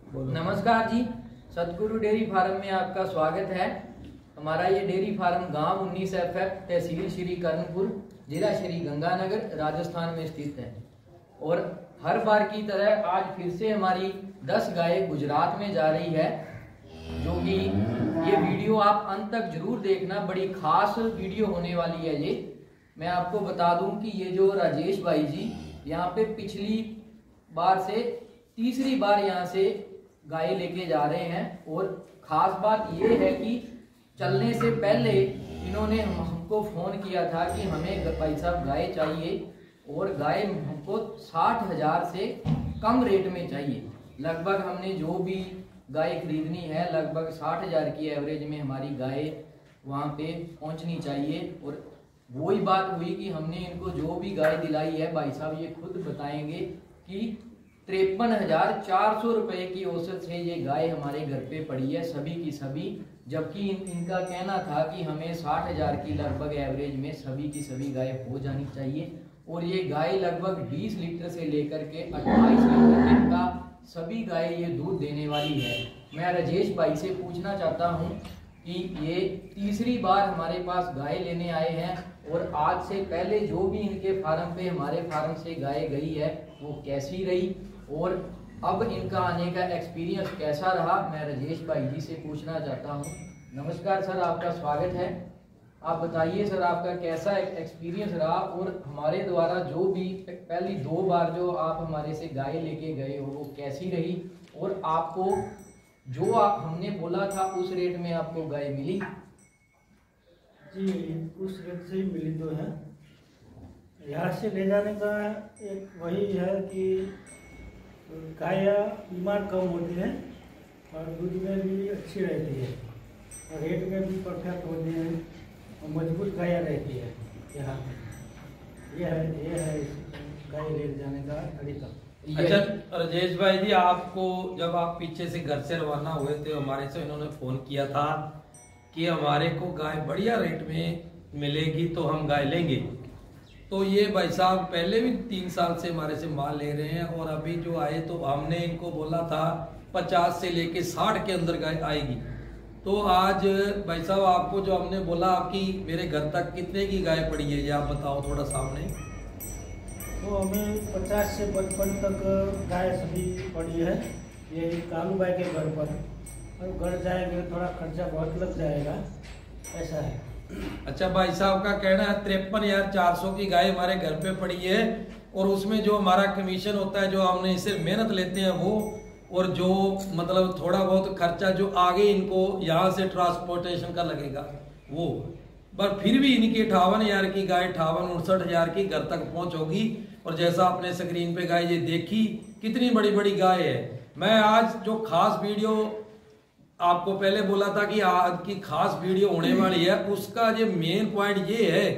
नमस्कार जी, सतगुरु dairy farm में आपका स्वागत है। हमारा ये डेयरी फार्म गांव 19FF, तहसील श्री कर्णपुर, जिला श्री गंगानगर, राजस्थान में स्थित है। और हर बार की तरह आज फिर से हमारी 10 गायें गुजरात में जा रही है, जो कि ये वीडियो आप अंत तक जरूर देखना, बड़ी खास वीडियो होने वाली है ये। मैं आपको बता दूं कि ये जो राजेश भाई जी यहाँ पे पिछली बार से तीसरी बार यहाँ से गाय लेके जा रहे हैं। और खास बात ये है कि चलने से पहले इन्होंने हमको फोन किया था कि हमें भाई साहब गाय चाहिए, और गाय हमको 60,000 से कम रेट में चाहिए। लगभग हमने जो भी गाय खरीदनी है लगभग 60,000 की एवरेज में हमारी गाय वहाँ पे पहुँचनी चाहिए। और वही बात हुई कि हमने इनको जो भी गाय दिलाई है, भाई साहब ये खुद बताएंगे कि 53,400 रुपए की औसत से ये गाय हमारे घर पे पड़ी है, सभी की सभी। जबकि इनका कहना था कि हमें 60,000 की लगभग एवरेज में सभी की सभी गाय हो जानी चाहिए। और ये गाय लगभग 20 लीटर से लेकर के 28 लीटर तक का सभी गाय ये दूध देने वाली है। मैं राजेश भाई से पूछना चाहता हूँ कि ये तीसरी बार हमारे पास गाय लेने आए हैं, और आज से पहले जो भी इनके फार्म पे हमारे फार्म से गाय गई है वो कैसी रही, और अब इनका आने का एक्सपीरियंस कैसा रहा, मैं राजेश भाई जी से पूछना चाहता हूँ। नमस्कार सर, आपका स्वागत है। आप बताइए सर, आपका कैसा एक्सपीरियंस रहा, और हमारे द्वारा जो भी पहली 2 बार जो आप हमारे से गाय लेके गए हो वो कैसी रही, और आपको जो आप हमने बोला था उस रेट में आपको गाय मिली? जी, उस रेट से ही मिली तो है। यहाँ से ले जाने का एक वही है कि गाय बीमार कम होती है और दूध में भी अच्छी रहती है, और रेट में भी परफेक्ट होती है और मजबूत गाय रहती है यहाँ पे। ये है गाय ले जाने का तरीका। अच्छा राजेश भाई जी, आपको जब आप पीछे से घर से रवाना हुए थे, हमारे से इन्होंने फोन किया था कि हमारे को गाय बढ़िया रेट में मिलेगी तो हम गाय लेंगे। तो ये भाई साहब पहले भी 3 साल से हमारे से माल ले रहे हैं, और अभी जो आए तो हमने इनको बोला था 50 से लेके 60 के अंदर गाय आएगी। तो आज भाई साहब आपको जो हमने बोला कि मेरे घर तक कितने की गाय पड़ी है, ये आप बताओ थोड़ा सामने। तो हमें 50 से 55 तक गाय सभी पड़ी है, ये कालू भाई के घर पर। और घर जाएंगे थोड़ा खर्चा बहुत लग जाएगा, ऐसा है। अच्छा, भाई साहब का कहना है 53,400 की गाय हमारे घर पे पड़ी है, और उसमें जो हमारा कमीशन होता है, जो हमने इससे मेहनत लेते हैं वो, और जो मतलब थोड़ा बहुत खर्चा जो आगे इनको यहाँ से ट्रांसपोर्टेशन का लगेगा वो, पर फिर भी इनकी 58,000 की गाय 58-59,000 की घर तक पहुंच होगी। और जैसा आपने स्क्रीन पे गाय ये देखी कितनी बड़ी बड़ी गाय है। मैं आज जो खास वीडियो आपको पहले बोला था कि आज की खास वीडियो होने वाली है, उसका जो मेन पॉइंट ये है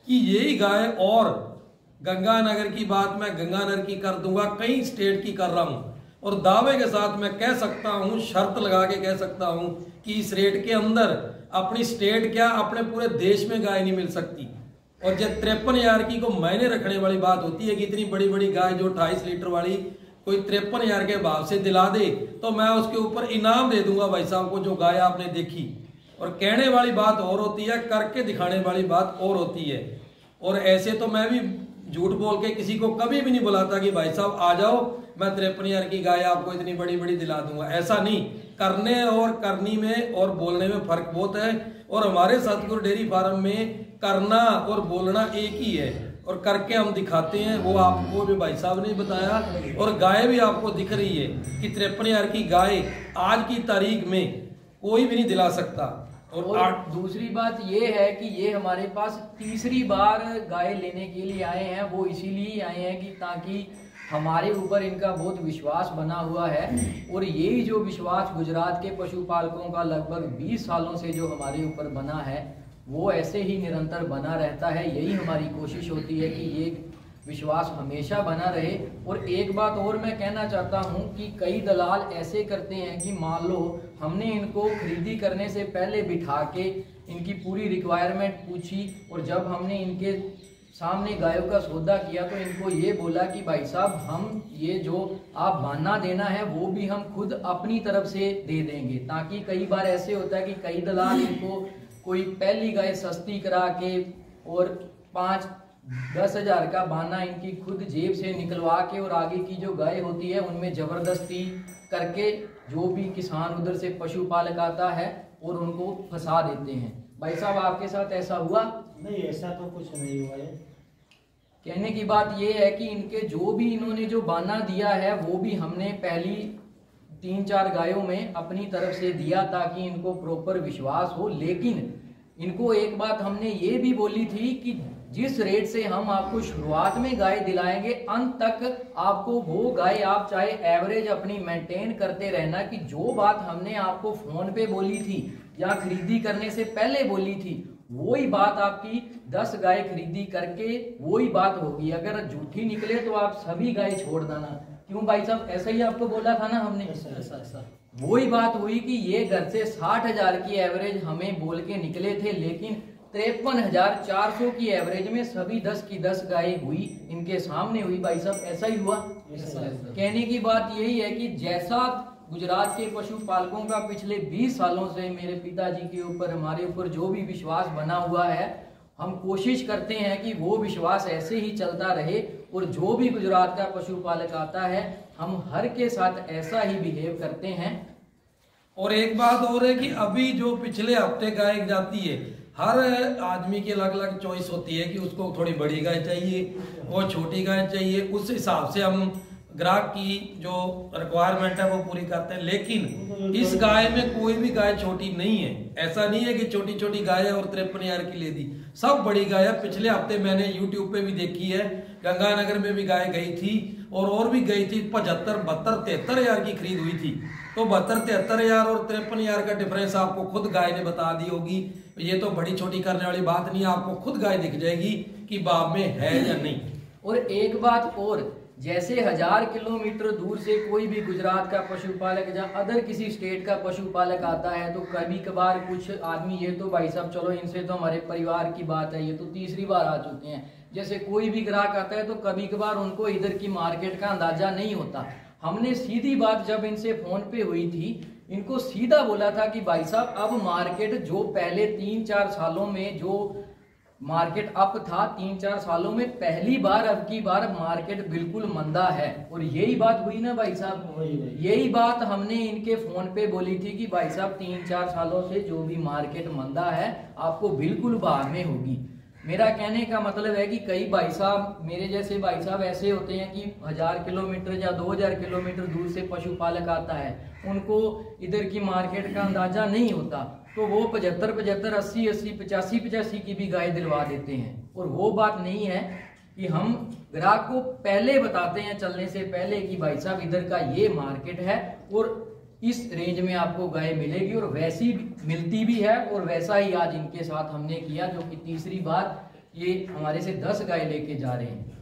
कि यही गाय, और गंगानगर की बात मैं गंगानगर की कर दूंगा, कई स्टेट की कर रहा हूं, और दावे के साथ मैं कह सकता हूं, शर्त लगा के कह सकता हूं कि इस रेट के अंदर अपनी स्टेट क्या अपने पूरे देश में गाय नहीं मिल सकती। और जब 53,000 की को मायने रखने वाली बात होती है कि इतनी बड़ी बड़ी गाय जो 28 लीटर वाली कोई 53,000 के भाव से दिला दे, तो मैं उसके ऊपर इनाम दे दूंगा भाई साहब को, जो गाय आपने देखी। और कहने वाली बात और होती है, करके दिखाने वाली बात और होती है। और ऐसे तो मैं भी झूठ बोल के किसी को कभी भी नहीं बुलाता कि भाई साहब आ जाओ, मैं 53,000 की गाय आपको इतनी बड़ी बड़ी दिला दूंगा, ऐसा नहीं। करने और करनी में और बोलने में फर्क बहुत है। और हमारे सतगुरु डेयरी फार्म में करना और बोलना एक ही है, और करके हम दिखाते हैं, वो आपको भी भाई साहब ने बताया। और गाय भी आपको दिख रही है कि 53,000 की गाय आज की तारीख में कोई भी नहीं दिला सकता। और दूसरी बात ये है कि ये हमारे पास तीसरी बार गाय लेने के लिए आए हैं। वो इसीलिए आए हैं कि ताकि हमारे ऊपर इनका बहुत विश्वास बना हुआ है, और यही जो विश्वास गुजरात के पशुपालकों का लगभग 20 सालों से जो हमारे ऊपर बना है वो ऐसे ही निरंतर बना रहता है। यही हमारी कोशिश होती है कि ये विश्वास हमेशा बना रहे। और एक बात और मैं कहना चाहता हूं कि कई दलाल ऐसे करते हैं कि मान लो हमने इनको खरीदी करने से पहले बिठा के इनकी पूरी रिक्वायरमेंट पूछी, और जब हमने इनके सामने गायों का सौदा किया तो इनको ये बोला कि भाई साहब हम ये जो आप बाना देना है वो भी हम खुद अपनी तरफ से दे देंगे, ताकि कई बार ऐसे होता है कि कई दलाल इनको कोई पहली गाय सस्ती करा के और 5-10 हजार का बाना इनकी खुद जेब से निकलवा के और आगे की जो गाय होती है उनमें जबरदस्ती करके जो भी किसान उधर से पशुपालक आता है और उनको फंसा देते हैं। भाई साहब आपके साथ ऐसा हुआ? नहीं, ऐसा तो कुछ नहीं हुआ है। कहने की बात ये है कि इनके जो भी इन्होंने जो बाना दिया है वो भी हमने पहली 3-4 गायों में अपनी तरफ से दिया ताकि इनको प्रॉपर विश्वास हो। लेकिन इनको एक बात हमने ये भी बोली थी कि जिस रेट से हम आपको शुरुआत में गाय दिलाएंगे अंत तक आपको वो गाय आप चाहे एवरेज अपनी मेंटेन करते रहना, कि जो बात हमने आपको फोन पे बोली थी या खरीदी करने से पहले बोली थी वही बात आपकी 10 गाय खरीदी करके वही बात होगी। अगर झूठी निकले तो आप सभी गाय छोड़ देना। क्यों भाई साहब, ऐसा ही आपको बोला था ना हमने? ऐसा वही बात हुई कि ये घर से 60 हजार की एवरेज हमें बोल के निकले थे, लेकिन 53,400 की एवरेज में सभी 10 की 10 गाय हुई, इनके सामने हुई। भाई साहब ऐसा ही हुआ। कहने की बात यही है कि जैसा गुजरात के पशुपालकों का पिछले 20 सालों से मेरे पिताजी के ऊपर हमारे ऊपर जो भी विश्वास बना हुआ है, हम कोशिश करते हैं कि वो विश्वास ऐसे ही चलता रहे और जो भी गुजरात का पशुपालक आता है हम हर के साथ ऐसा ही बिहेव करते हैं। और एक बात और है कि अभी जो पिछले हफ्ते गाय जाती है, हर आदमी की अलग अलग चॉइस होती है कि उसको थोड़ी बड़ी गाय चाहिए और छोटी गाय चाहिए। उस हिसाब से हम ग्राहक की जो रिक्वायरमेंट है वो पूरी करते हैं। लेकिन इस गाय में कोई भी गाय छोटी नहीं है। ऐसा नहीं है कि छोटी छोटी गाय है और 53,000 की ले दी, सब बड़ी गाय है। पिछले हफ्ते मैंने YouTube पे भी देखी है, गंगानगर में भी गाय गई थी और भी गई थी। 75, 72, 73 हजार की खरीद हुई थी। तो 72, 73 हजार और 53,000 का डिफरेंस आपको खुद गाय ने बता दी होगी। ये तो बड़ी छोटी करने वाली बात नहीं है, आपको खुद गाय दिख जाएगी कि बाप में है या नहीं। और एक बात और, जैसे 1000 किलोमीटर दूर से कोई भी गुजरात का पशुपालक या अदर किसी स्टेट का पशुपालक आता है तो कभी कभार कुछ आदमी, ये तो भाई साहब चलो इनसे तो हमारे परिवार की बात है, ये तो तीसरी बार आ चुके हैं, जैसे कोई भी ग्राहक आता है तो कभी कभार उनको इधर की मार्केट का अंदाजा नहीं होता। हमने सीधी बात जब इनसे फोन पे हुई थी, इनको सीधा बोला था कि भाई साहब अब मार्केट जो पहले 3-4 सालों में जो मार्केट अप था, 3-4 सालों में पहली बार अब की बार मार्केट बिल्कुल मंदा है। और यही बात हुई ना भाई साहब, यही बात हमने इनके फोन पे बोली थी कि भाई साहब 3-4 सालों से जो भी मार्केट मंदा है आपको बिल्कुल बाहर में होगी। मेरा कहने का मतलब है कि कई भाई साहब, मेरे जैसे भाई साहब ऐसे होते हैं कि 1000 किलोमीटर या 2000 किलोमीटर दूर से पशुपालक आता है, उनको इधर की मार्केट का अंदाजा नहीं होता, तो वो 75, 80, 85 की भी गाय दिलवा देते हैं। और वो बात नहीं है कि हम ग्राहक को पहले बताते हैं चलने से पहले कि भाई साहब इधर का ये मार्केट है और इस रेंज में आपको गाय मिलेगी, और वैसी मिलती भी है। और वैसा ही आज इनके साथ हमने किया, जो कि तीसरी बार ये हमारे से 10 गाय लेके जा रहे हैं।